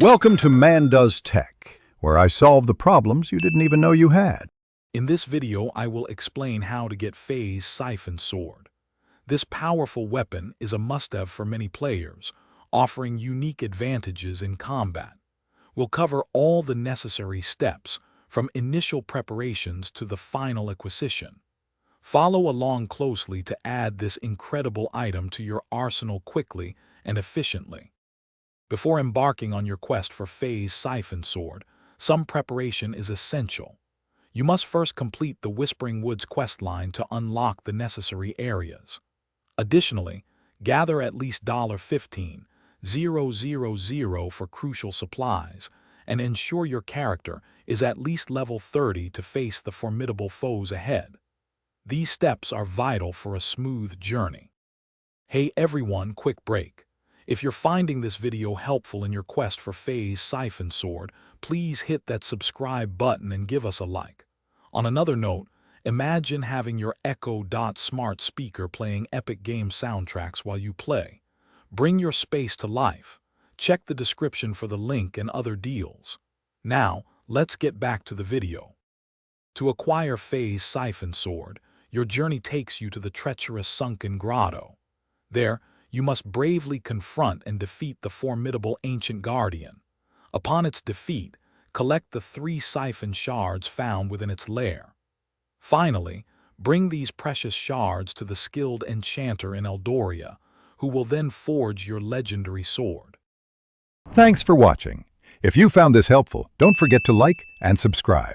Welcome to Man Does Tech, where I solve the problems you didn't even know you had. In this video, I will explain how to get Faye's Siphon sword. This powerful weapon is a must-have for many players, offering unique advantages in combat. We'll cover all the necessary steps, from initial preparations to the final acquisition. Follow along closely to add this incredible item to your arsenal quickly and efficiently. Before embarking on your quest for Faye's Siphon sword, some preparation is essential. You must first complete the Whispering Woods questline to unlock the necessary areas. Additionally, gather at least $15,000 for crucial supplies, and ensure your character is at least level 30 to face the formidable foes ahead. These steps are vital for a smooth journey. Hey everyone, quick break. If you're finding this video helpful in your quest for Faye's Siphon sword, please hit that subscribe button and give us a like. On another note, imagine having your Echo Dot smart speaker playing epic game soundtracks while you play. Bring your space to life. Check the description for the link and other deals. Now, let's get back to the video. To acquire Faye's Siphon sword, your journey takes you to the treacherous sunken grotto. There, you must bravely confront and defeat the formidable ancient guardian. Upon its defeat, collect the 3 siphon shards found within its lair. Finally, bring these precious shards to the skilled enchanter in Eldoria, who will then forge your legendary sword. Thanks for watching. If you found this helpful, don't forget to like and subscribe.